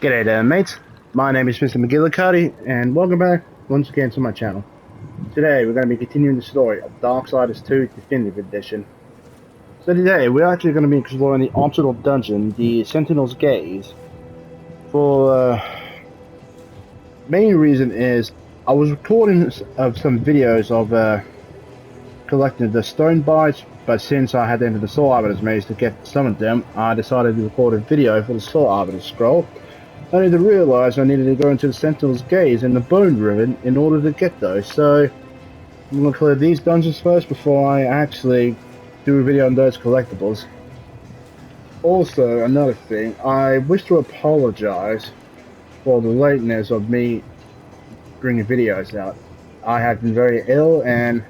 G'day there, mates. My name is Mr. Magilla-cutti, and welcome back once again to my channel. Today we're going to be continuing the story of Darksiders 2 Definitive Edition. So today we're actually going to be exploring the optional dungeon, the Sentinel's Gaze. For main reason is I was recording of some videos of collecting the stone bites, but since I had to enter the Soul Arbiter's maze to get some of them, I decided to record a video for the Soul Arbiter's scroll. Only to realise I needed to go into the Sentinel's Gaze and the Bone Ribbon in order to get those, so I'm going to clear these dungeons first before I actually do a video on those collectibles. Also, another thing, I wish to apologise for the lateness of me bringing videos out. I have been very ill and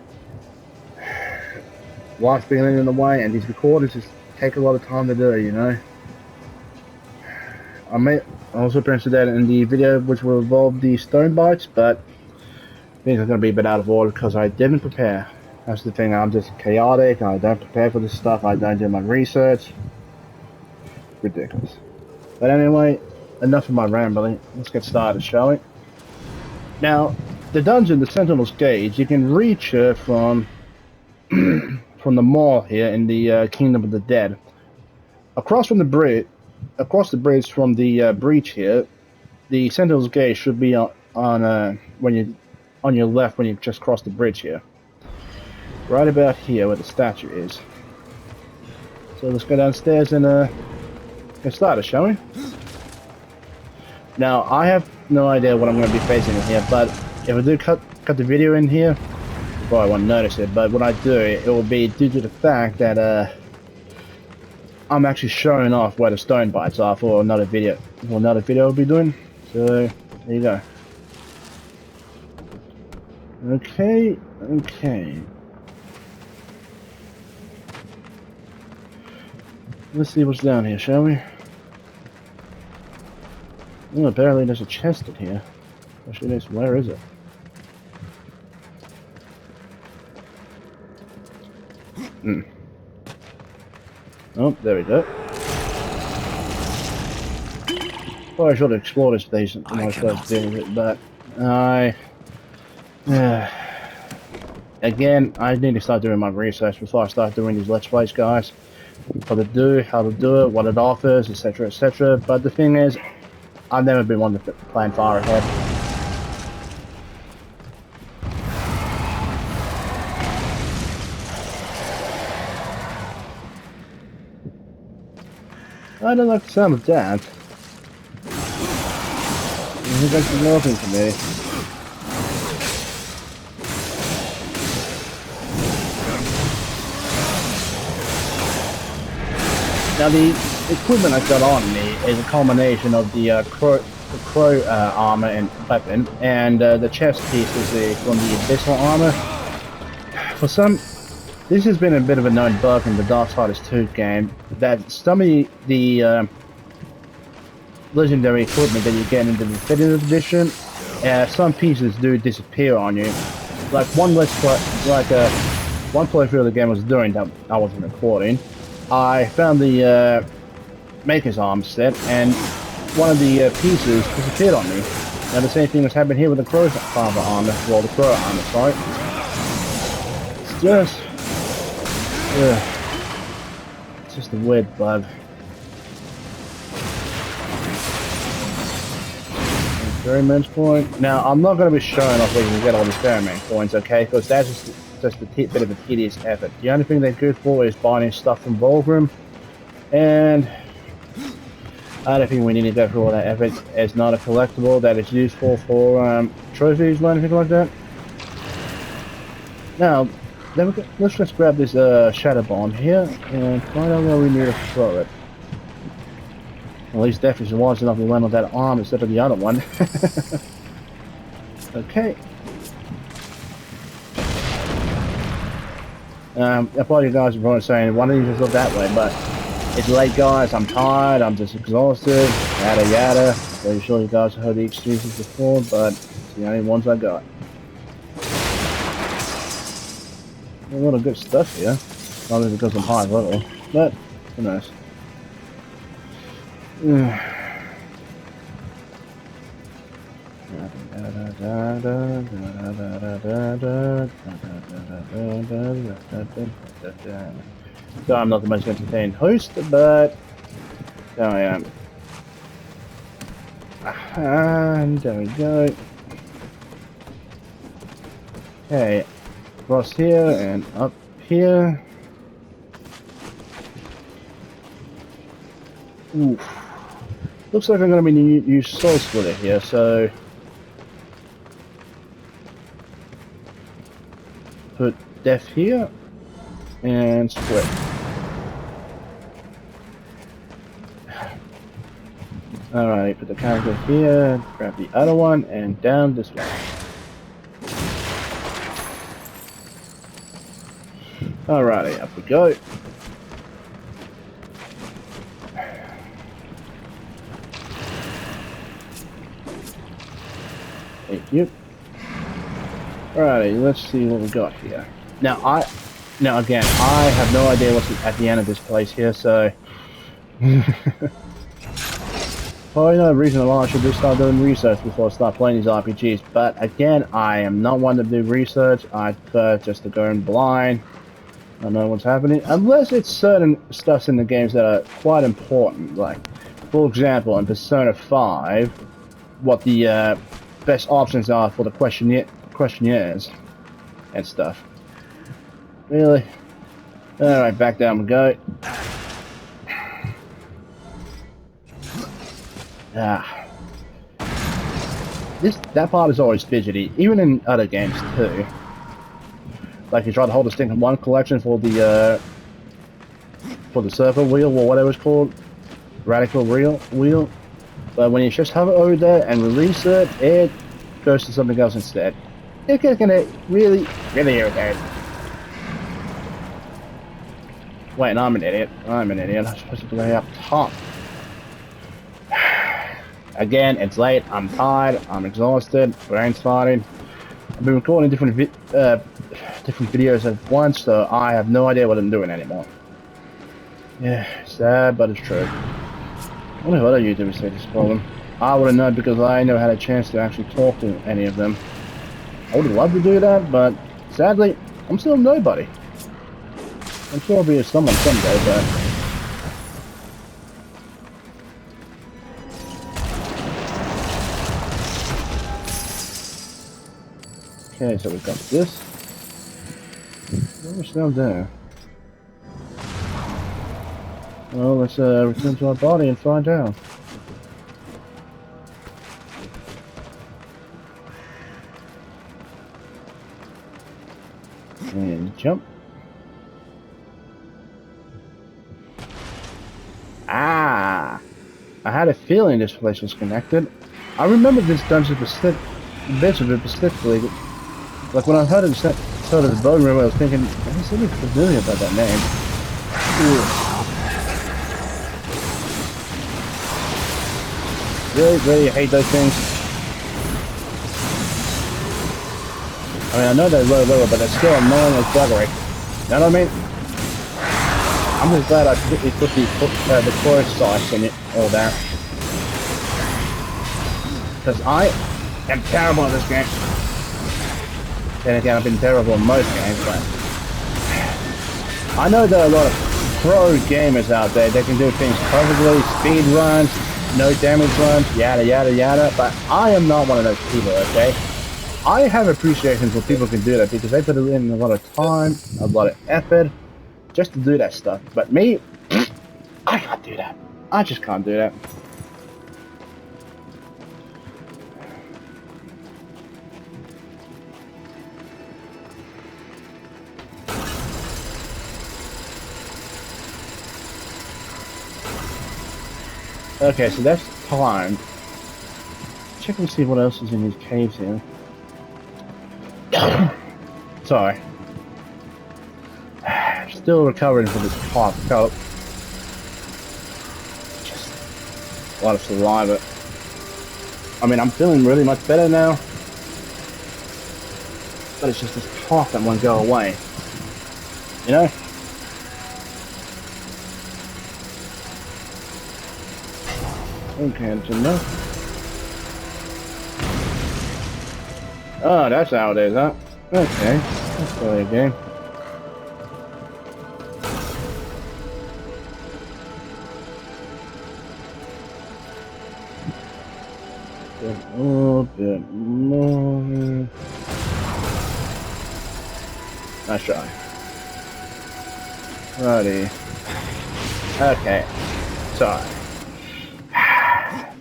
life's been in the way, and these recordings just take a lot of time to do, you know. I may also mention that in the video which will involve the stone bites, but things are going to be a bit out of order because I didn't prepare. That's the thing, I'm just chaotic, I don't prepare for this stuff, I don't do my research. Ridiculous. But anyway, enough of my rambling, let's get started, shall we? Now, the dungeon, the Sentinel's Gaze, you can reach it from from the mall here in the Kingdom of the Dead. Across the bridge from the breach here, the Sentinel's Gaze should be on your left when you just cross the bridge here. Right about here where the statue is. So let's go downstairs and get started, shall we? Now, I have no idea what I'm going to be facing in here, but if I do cut the video in here, you probably won't notice it, but when I do, it will be due to the fact that I'm actually showing off where the stone bites are for another video. I'll be doing. So there you go. Okay. Let's see what's down here, shall we? Oh, apparently there's a chest in here. Actually, where is it? Oh, there we go. Probably should have explored this station when I started doing it, but again, I need to start doing my research before I start doing these Let's Plays, guys. What to do, how to do it, what it offers, etc, etc. But the thing is, I've never been one to plan far ahead. I don't like the sound of that. I think that's nothing to me. Now the equipment I've got on me is a combination of the crow armor and weapon, and the chest piece is from the abyssal armor. This has been a bit of a known bug in the Darksiders 2 game, that some of the legendary equipment that you get in the Deathinitive edition, some pieces do disappear on you. Like one playthrough of the game I was doing that I wasn't recording, I found the Maker's Arm set, and one of the pieces disappeared on me. Now the same thing has happened here with the Crow's armor, well, the Crow armor, sorry. It's just... it's just a weird bug. Experiment point. Now, I'm not going to be showing off where you can get all these experiment points, okay? Because that's just a bit of a tedious effort. The only thing they're good for is buying stuff from Volgrim, and I don't think we need to go through all that effort. It's not a collectible that is useful for trophies or anything like that. Now, let's just grab this shadow bomb here and find out where we need to throw it. At least definitely wise enough to land on that arm instead of the other one. Okay. I thought you guys were probably saying, why don't you just look that way, but it's late, guys, I'm tired, I'm just exhausted, yada yada. Pretty sure you guys have heard the excuses before, but it's the only ones I got. A lot of good stuff here. Not because I'm high level, but who knows. So I'm not the most entertained host, but there I am. And there we go. Okay, across here and up here. Oof. Looks like I'm going to be use Soul Splitter here, so put Death here and split. Alright, put the character here, grab the other one, and down this way. Alrighty, up we go. Thank you. Alrighty, let's see what we got here. Now again, I have no idea what's at the end of this place here, so probably no reason why I should just start doing research before I start playing these RPGs. But again, I am not one to do research. I prefer just to go in blind. I don't know what's happening, unless it's certain stuff in the games that are quite important. Like, for example, in Persona 5, what the best options are for the questionnaires and stuff. Really? Alright, back down we go. Ah. That part is always fidgety, even in other games too. Like you try to hold the stick in one collection for the circle wheel or whatever it's called, radical wheel. But when you just hover over there and release it, it goes to something else instead. It can really irritate. Wait, no, I'm an idiot. I'm supposed to go up top. Again, it's late. I'm tired. I'm exhausted. Brain's farting. I've been recording different videos at once, so I have no idea what I'm doing anymore. Yeah, sad, but it's true. I wonder what other YouTubers say this problem. I wouldn't know because I never had a chance to actually talk to any of them. I would love to do that, but sadly, I'm still nobody. I'm sure I'll be a someone someday, but... Okay, so we've got this. What was down there? Well, let's return to our body and find out. And jump. Ah! I had a feeling this place was connected. I remember this dungeon specifically. Like when I heard of the bone room, I was thinking, there's something familiar about that name. Really hate those things. I mean, I know they're lower, but they're still annoying as buggery. You know what I mean? I'm just glad I put the chorus sights in it, all that. Because I am terrible at this game. Then again, I've been terrible in most games, but... I know there are a lot of pro gamers out there that can do things perfectly, speed runs, no damage runs, yada yada yada, but I am not one of those people, okay? I have appreciation for people who can do that because they put in a lot of time, a lot of effort, just to do that stuff. But me, I can't do that. I just can't do that. Okay, so that's timed. Check and see what else is in these caves here. Sorry. Still recovering from this hot coat. Just a lot of saliva. I mean, I'm feeling really much better now. But it's just this cough that won't go away. You know? Okay, that's enough. Oh, that's how it is, huh? Okay. Let's play a game. A little bit more. Nice try. Righty. Okay. Sorry.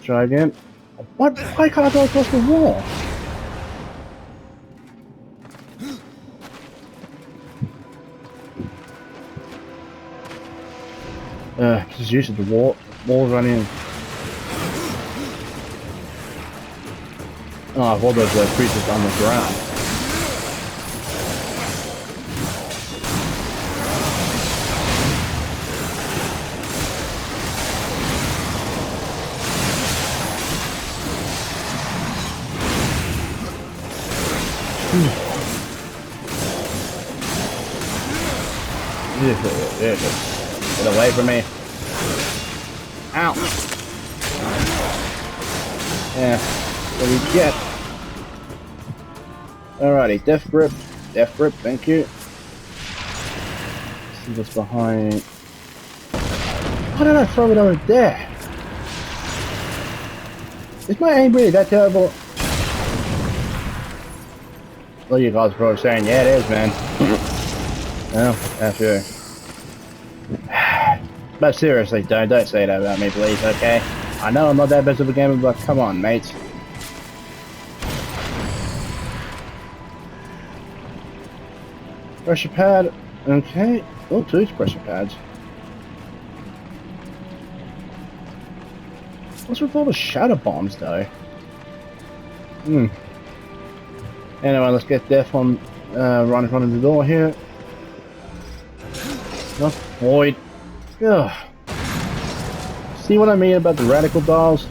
Try again. What? Why can't I go across the wall? Just using the wall running. Oh, I've all those creatures on the ground. Get away from me. Ow. Yeah, what do we get? Alrighty, death grip, thank you. Let's see what's behind. Why did I throw it over there? Is my aim really that terrible? Well, you guys are probably saying, yeah, it is, man. Well, that's sure. But seriously, don't say that about me, please, okay? I know I'm not that best of a gamer, but come on, mates. Pressure pad, okay. Oh, two pressure pads. What's with all the shadow bombs, though? Anyway, let's get Death on right in front of the door here. Not void. Ugh. See what I mean about the radical dials?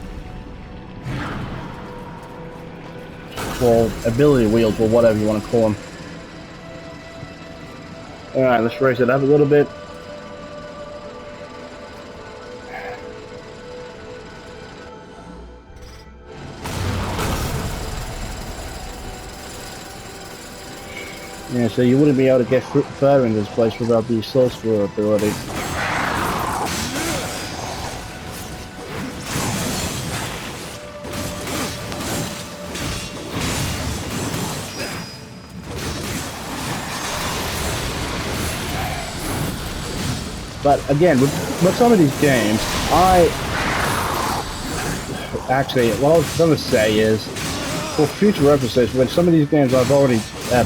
Or ability wheels, or whatever you want to call them. Alright, let's raise it up a little bit. Yeah, so you wouldn't be able to get further in this place without the sorcerer ability. But again, with some of these games, actually, what I was going to say is, for future episodes, when some of these games I've already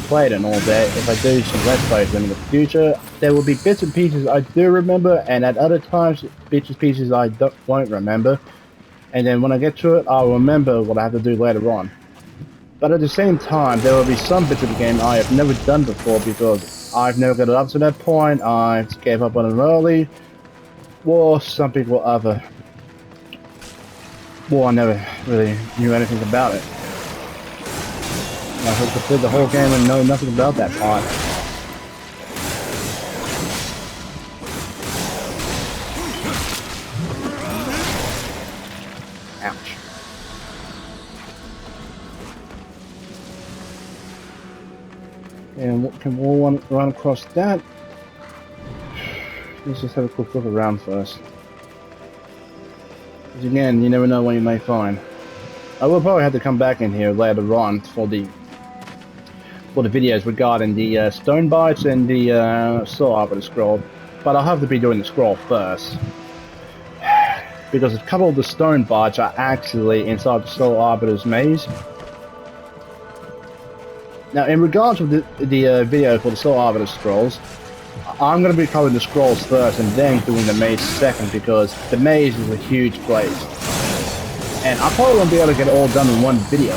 played and all that, if I do some let's plays them in the future, there will be bits and pieces I do remember, and at other times, bits and pieces I won't remember. And then when I get to it, I'll remember what I have to do later on. But at the same time, there will be some bits of the game I have never done before because I've never got it up to that point, I gave up on it early, or something or other. Well, I never really knew anything about it. I hope to play the whole game and know nothing about that part. Ouch. And what can we run across that? Let's just have a quick look around first. Because again, you never know what you may find. I will probably have to come back in here later on for the videos regarding the stone bites and the soul arbiter scroll, but I'll have to be doing the scroll first because a couple of the stone bites are actually inside the soul arbiter's maze. Now, in regards to the video for the soul arbiter scrolls, I'm going to be covering the scrolls first and then doing the maze second because the maze is a huge place, and I probably won't be able to get it all done in one video.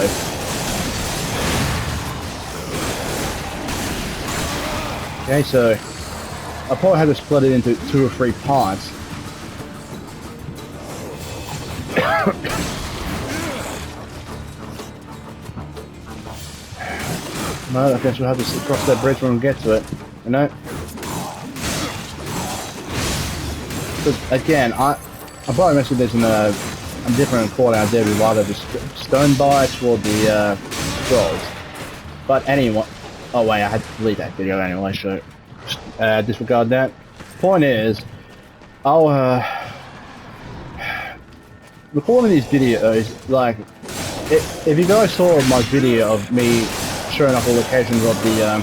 Okay, so I'll probably have to split it into 2 or 3 parts. Well, I guess we'll have to cross that bridge when we get to it, you know? But again, I probably mentioned this in a different recording I did with either the stone bites or the scrolls. But anyway, oh wait, I had to delete that video anyway, so disregard that. Point is, I'll recording these videos, like, if you guys saw my video of me showing off all locations of the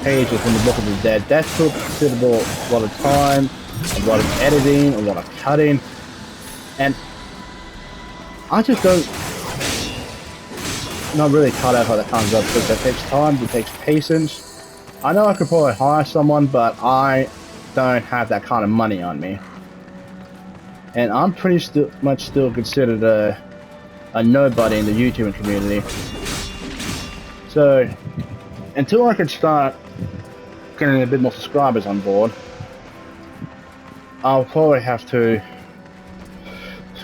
pages in the Book of the Dead, that took considerable a lot of time, a lot of editing, a lot of cutting, and I just don't not really cut out how that comes up, because that takes time, it takes patience. I know I could probably hire someone, but I don't have that kind of money on me. And I'm pretty much still considered a nobody in the YouTubing community. So, until I can start getting a bit more subscribers on board, I'll probably have to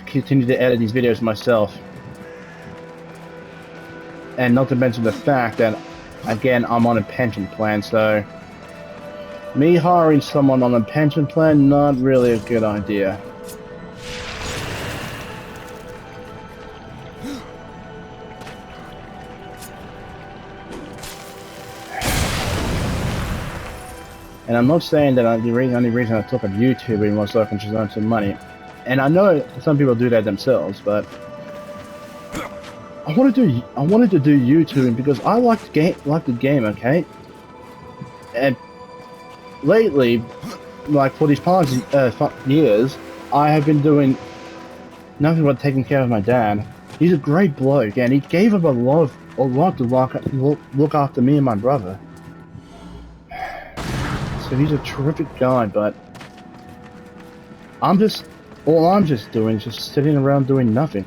continue to edit these videos myself. And not to mention the fact that, again, I'm on a pension plan, so me hiring someone on a pension plan, not really a good idea. And I'm not saying that the only reason I took up YouTubing was so I can just earn some money. And I know some people do that themselves, but I wanted to do YouTubing because I like the game, okay? And lately, like for these past years, I have been doing nothing but taking care of my dad. He's a great bloke, and he gave up a lot to look after me and my brother. So he's a terrific guy, but all I'm just doing is just sitting around doing nothing.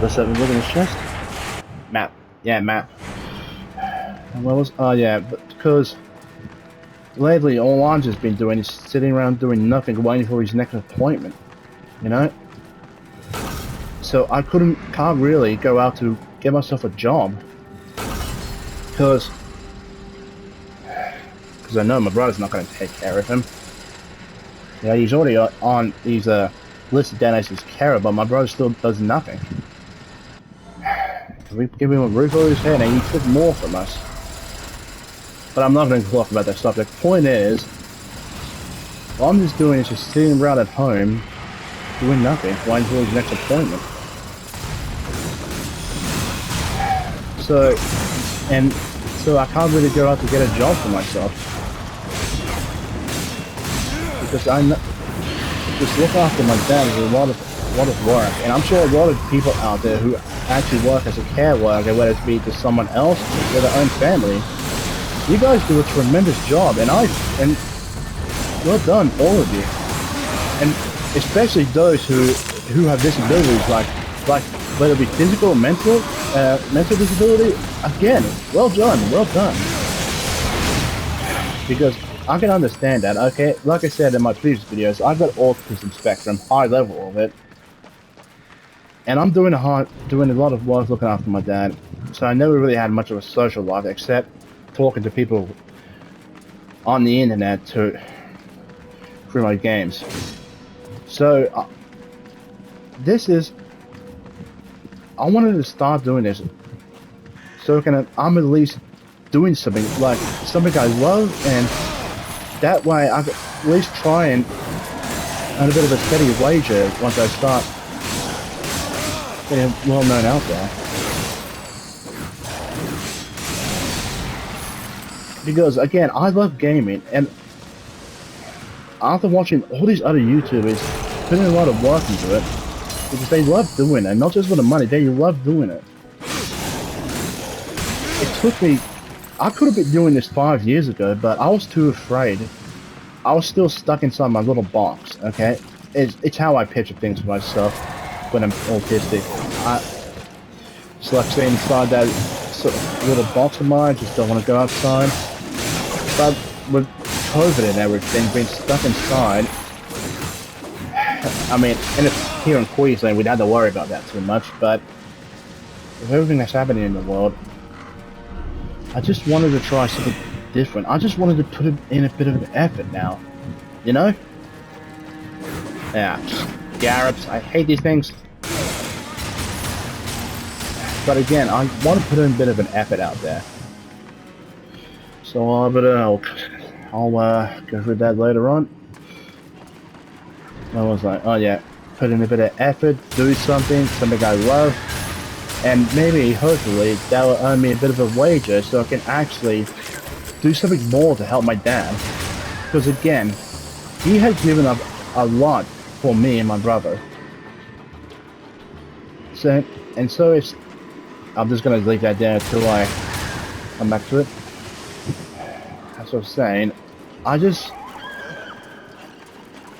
Let's have a look at his chest. Map. Yeah, map. And what was, oh yeah, but because lately all I've just been doing is sitting around doing nothing, waiting for his next appointment, you know? So I can't really go out to get myself a job, because I know my brother's not going to take care of him. Yeah, he's already on these listed down as his carer, but my brother still does nothing. We give him a roof over his head, and he took more from us. But I'm not going to talk about that stuff. The point is, all I'm just doing is just sitting around at home, doing nothing, waiting for his next appointment. So I can't really go out to get a job for myself. Because I know, just look after my dad is a lot of work, and I'm sure a lot of people out there who actually work as a care worker, whether it be to someone else or their own family, you guys do a tremendous job, and well done, all of you, and especially those who have disabilities, like whether it be physical or mental disability. Again, well done, because I can understand that, okay? Like I said in my previous videos, I've got autism spectrum, high level of it. And I'm doing a lot of work looking after my dad. So I never really had much of a social life except talking to people on the internet through my games. So I wanted to start doing this so I'm at least doing something I love, and that way I could at least try and earn a bit of a steady wage once I start getting well known out there. Because again, I love gaming, and after watching all these other YouTubers putting a lot of work into it, because they love doing it, not just for the money, they love doing it. It took me, I could have been doing this 5 years ago, but I was too afraid. I was still stuck inside my little box, okay? It's how I picture things for myself when I'm autistic. Just like staying inside that sort of little box of mine, just don't want to go outside. But with COVID and everything, being stuck inside, I mean, here in Queensland, we don't have to worry about that too much, but with everything that's happening in the world, I just wanted to try something different. I just wanted to put in a bit of an effort now, you know? Yeah, Scarabs, I hate these things. But again, I want to put in a bit of an effort out there. So I'll go through that later on. I was like, oh yeah, put in a bit of effort, do something I love, and maybe, hopefully, that will earn me a bit of a wager so I can actually do something more to help my dad. Because again, he has given up a lot for me and my brother. So it's, I'm just going to leave that there until I come back to it. As I was saying, I just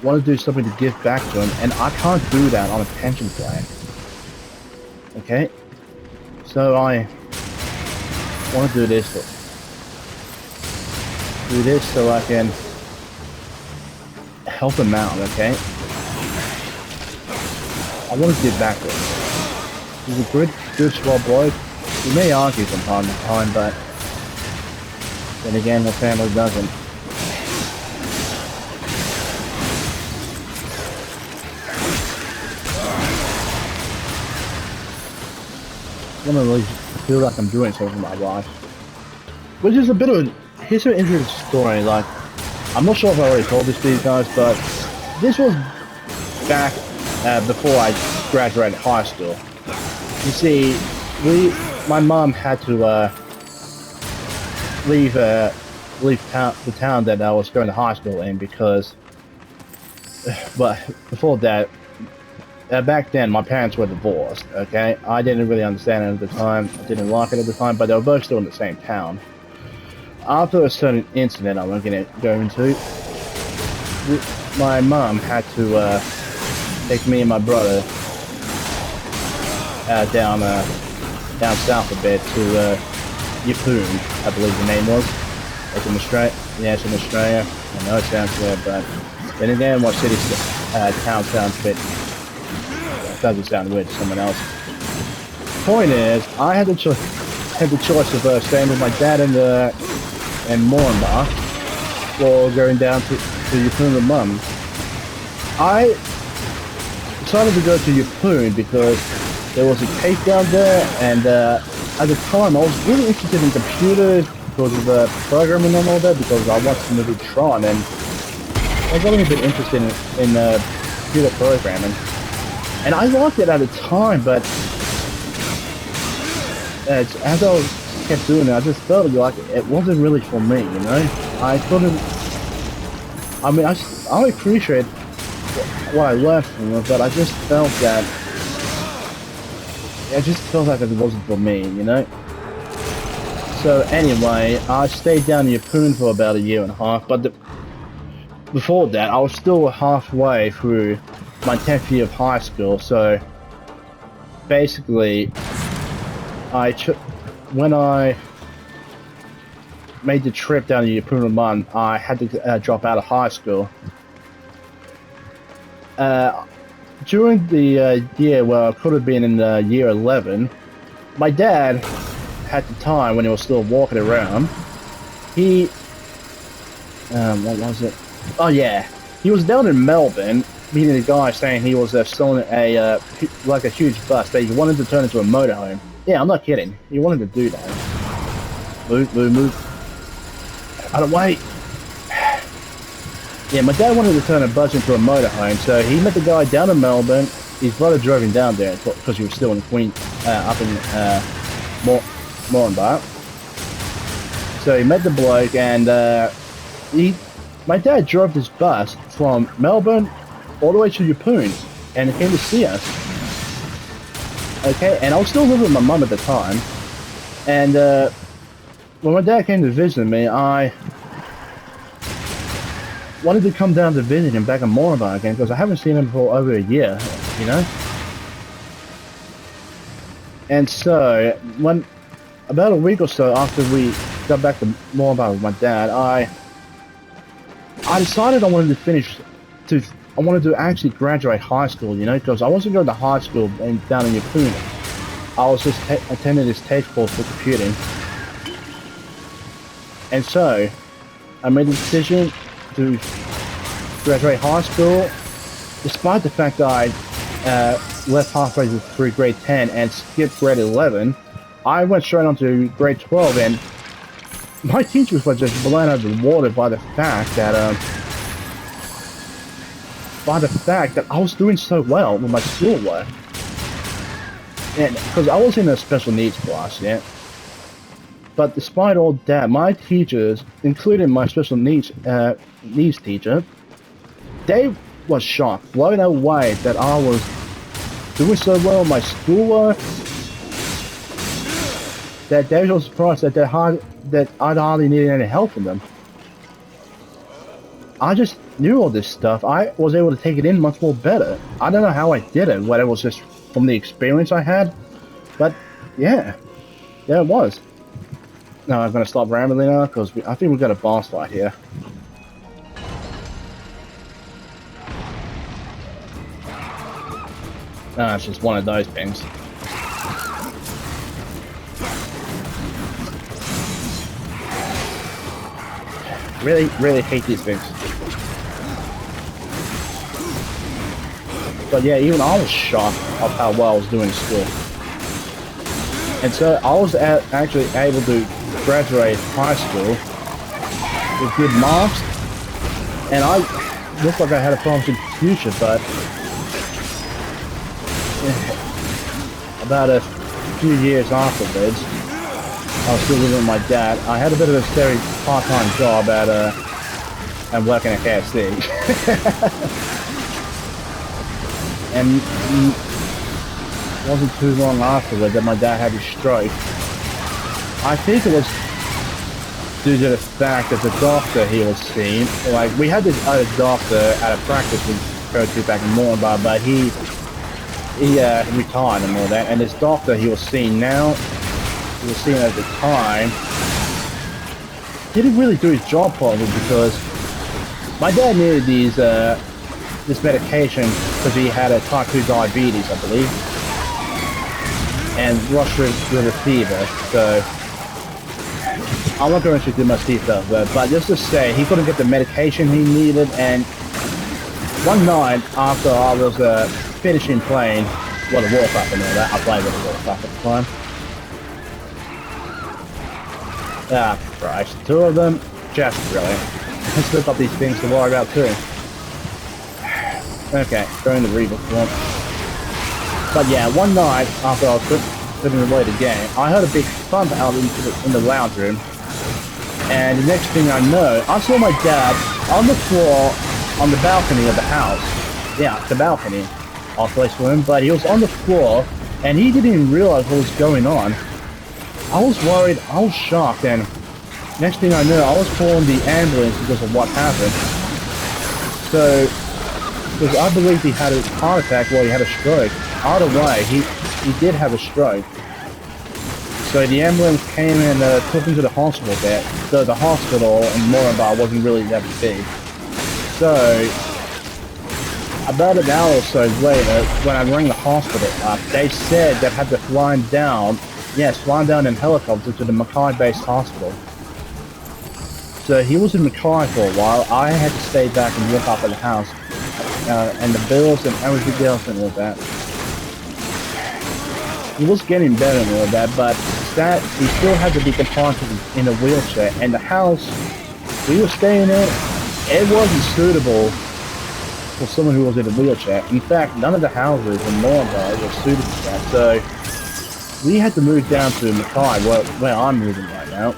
want to do something to give back to him, and I can't do that on a pension plan. Okay? So I want to do this so I can help him out, okay? I want to give back to him. He's a good small boy. He may argue from time to time, but then again, the family doesn't. I don't really feel like I'm doing something with my life. Which is a bit of a, here's an interesting story, like, I'm not sure if I already told this to you guys, but this was back before I graduated high school. You see, my mom had to leave the town that I was going to high school in because, but before that, back then my parents were divorced, okay? I didn't really understand it at the time, I didn't like it at the time, but they were both still in the same town. After a certain incident I won't go into, my mom had to take me and my brother down south a bit to Yeppoon, I believe the name was. It's in Australia. Yeah, it's in Australia. I know it sounds weird, but then again, what city, town sounds a bit, doesn't sound weird to someone else. Point is, I had the choice of staying with my dad in Moranbah, or going down to Yeppoon with Mum. I decided to go to Yeppoon because there was a cave down there, and at the time I was really interested in computers because of the programming and all that, because I watched the movie Tron, and I was really a bit interested in computer programming. And I liked it at the time, but as I kept doing it, I just felt like it wasn't really for me, you know? I couldn't... I mean, I appreciate what I learned from it, but I just felt that... I just felt like it wasn't for me, you know? So anyway, I stayed down in Yeppoon for about 1.5 years, but before that, I was still halfway through my 10th year of high school, so basically, when I made the trip down to Yeppoon with Mum, I had to drop out of high school. During the year where I could have been in year 11, my dad, at the time when he was still walking around, he, what was it? Oh yeah, he was down in Melbourne, meeting a guy saying he was selling like a huge bus that he wanted to turn into a motorhome. Yeah, I'm not kidding. He wanted to do that. Move. I don't wait. Yeah, my dad wanted to turn a bus into a motorhome, so he met the guy down in Melbourne. His brother drove him down there because he was still in Queen, up in Moranbah. So he met the bloke, and my dad drove this bus from Melbourne all the way to Yeppoon, and he came to see us. Okay, and I was still living with my mum at the time, and when my dad came to visit me, I wanted to come down to visit him back in Moranbah again, because I haven't seen him for over 1 year, you know? And so, about a week or so after we got back to Moranbah with my dad, I decided I wanted to actually graduate high school, you know, because I wasn't going to high school down in Yeppoon. I was just attending this TAFE course for computing. And so, I made the decision to graduate high school, despite the fact that I left halfway through grade 10 and skipped grade 11, I went straight on to grade 12, and my teachers were just blown out of the water by the fact that I was doing so well with my schoolwork. And because I was in a special needs class, yeah. But despite all that, my teachers, including my special needs teacher, they was shocked, blown away that I was doing so well in my schoolwork, that they were surprised that I hardly needed any help from them. I just knew all this stuff. I was able to take it in much more better. I don't know how I did it, whether it was just from the experience I had, but yeah, there it was. Now I'm gonna stop rambling now because I think we've got a boss fight here. It's just one of those things. Really hate these things. But yeah, even I was shocked of how well I was doing in school. And so I was actually able to graduate high school with good marks. And I looked like I had a promising future, but about a few years afterwards, I was still living with my dad. I had a bit of a steady part-time job at and working at KFC. And it wasn't too long afterward that my dad had a stroke. I think it was due to the fact that the doctor he was seeing, like we had this other doctor at a practice we go to back in Moranbah, but he retired and all that, and this doctor he was seeing now, he was seeing at the time, didn't really do his job properly because my dad needed these this medication because he had a type 2 diabetes, I believe, and Rush River fever. So I'm not going to do much detail, but just to say, he couldn't get the medication he needed. And one night after I was finishing playing World of Warcraft and all that, I played World of Warcraft at the time. Ah, Christ, two of them, just brilliant. Let's look up these things to worry about too. Okay, going to Regal form. But yeah, one night after I was putting away the game, I heard a big thump out in the lounge room. And the next thing I know, I saw my dad on the floor on the balcony of the house. Yeah, the balcony. Off place for him, but he was on the floor and he didn't even realize what was going on. I was worried, I was shocked, and next thing I knew, I was calling the ambulance because of what happened. So, because I believe he had a heart attack while he had a stroke. Either way, he did have a stroke. So the ambulance came and took him to the hospital there. So the hospital in Moranbah wasn't really that big. So, about an hour or so later, when I rang the hospital up, they said they had to fly him down, fly down in helicopter to the Mackay-based hospital. So he was in Mackay for a while. I had to stay back and look up at the house, and the bills and everything else and all that. He was getting better and all that, but he still had to be confined in a wheelchair. And the house we were staying in, it wasn't suitable for someone who was in a wheelchair. In fact, none of the houses in Moranbah were suited for that. So we had to move down to Mackay, where I'm moving right now.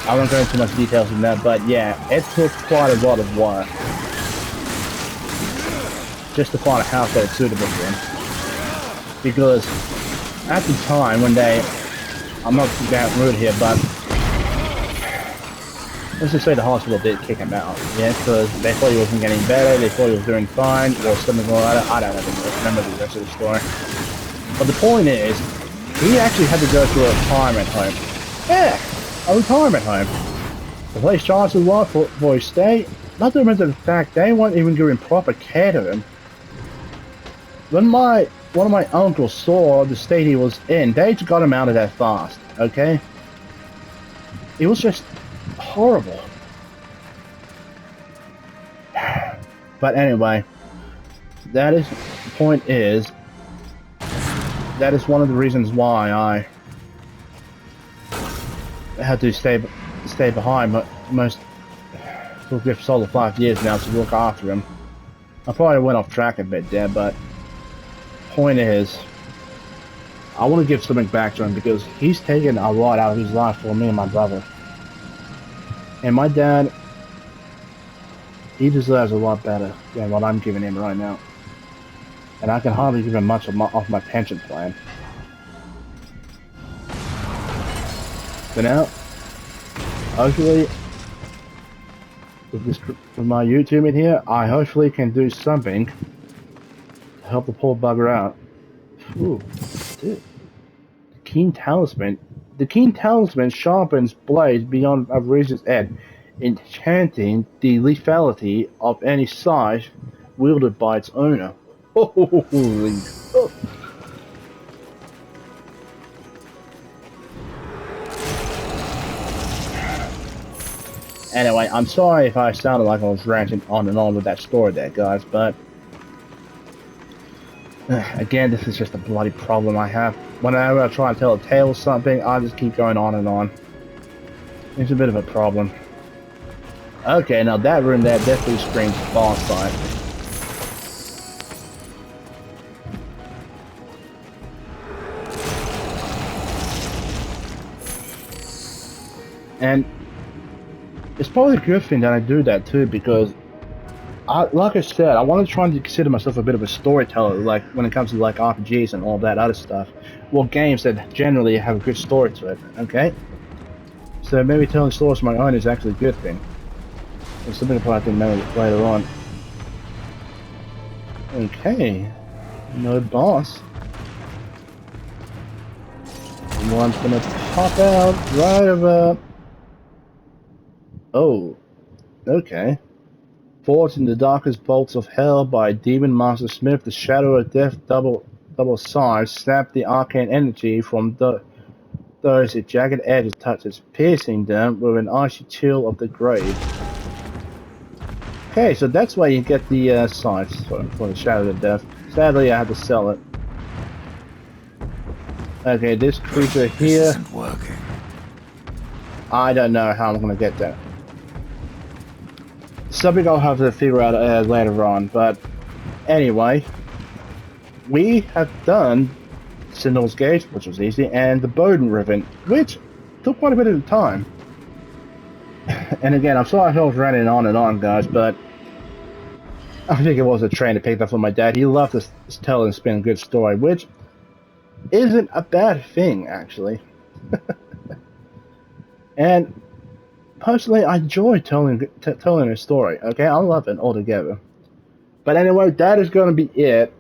I won't go into much details on that, but yeah, it took quite a lot of work just to find a house that was suitable for him. Because at the time when I'm not that rude here, but let's just say the hospital did kick him out, because they thought he wasn't getting better, they thought he was doing fine, or something like that. I don't remember the rest of the story. But the point is, he actually had to go to a retirement home. Yeah, a retirement home. The place charged a lot for his stay, not to mention the fact they weren't even giving proper care to him. When one of my uncles saw the state he was in, they just got him out of that fast, okay? It was just horrible. But anyway, the point is, that is one of the reasons why I had to stay behind most for a good solid 5 years now to look after him. I probably went off track a bit there, but point is, I want to give something back to him because he's taken a lot out of his life for me and my brother. And my dad, he deserves a lot better than what I'm giving him right now. And I can hardly give him much of my pension plan. So now, hopefully, with my YouTube in here, I hopefully can do something to help the poor bugger out. Ooh, dude. The Keen Talisman. The Keen Talisman sharpens blades beyond a razor's edge, enchanting the lethality of any size wielded by its owner. Holy fuck. Anyway, I'm sorry if I sounded like I was ranting on and on with that story there, guys, but again, this is just a bloody problem I have. Whenever I try and tell a tale or something, I just keep going on and on. It's a bit of a problem. Okay, now that room there definitely screams boss fight. And it's probably a good thing that I do that too, because like I said, I want to try and consider myself a bit of a storyteller, like when it comes to like RPGs and all that other stuff. Well, games that generally have a good story to it, okay? So maybe telling stories of my own is actually a good thing. It's something I'll probably know later on. Okay. No boss. One's gonna pop out right about... Oh. Okay. Forged in the darkest bolts of hell by Demon Master Smith, the shadow of death double size snapped the arcane energy from those its jagged edges touches, piercing them with an icy chill of the grave. Okay, so that's why you get the sights for the shadow of death. Sadly, I had to sell it. Okay, this creature here... This isn't working. I don't know how I'm gonna get that. Something I'll have to figure out later on, but anyway, we have done Sentinel's Gate, which was easy, and the Bowden Ribbon, which took quite a bit of time. And again, I'm sorry if I was running on and on, guys, but I think it was a train that picked up from my dad. He loved to tell and spin a good story, which isn't a bad thing, actually. And personally, I enjoy telling a story, okay? I love it altogether. But anyway, that is going to be it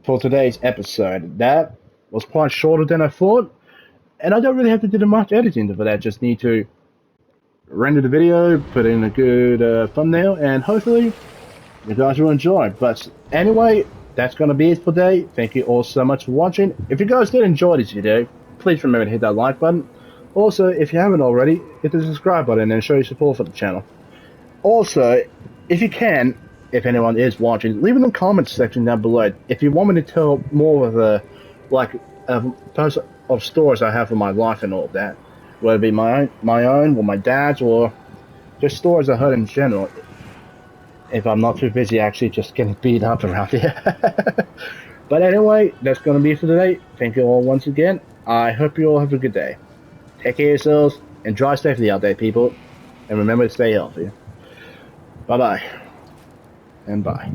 for today's episode. That was quite shorter than I thought, and I don't really have to do much editing for that. Just need to render the video, put in a good thumbnail, and hopefully you guys will enjoy. But anyway, that's going to be it for today. Thank you all so much for watching. If you guys did enjoy this video, please remember to hit that like button. Also, if you haven't already, hit the subscribe button and show your support for the channel. Also, if you can, if anyone is watching, leave in the comments section down below if you want me to tell more of a post of stories I have for my life and all of that, whether it be my own, or my dad's, or just stories I heard in general. If I'm not too busy actually just getting beat up around here. But anyway, that's going to be it for today. Thank you all once again. I hope you all have a good day. Take care of yourselves, and drive safely out there, people. And remember to stay healthy. Bye-bye. And bye.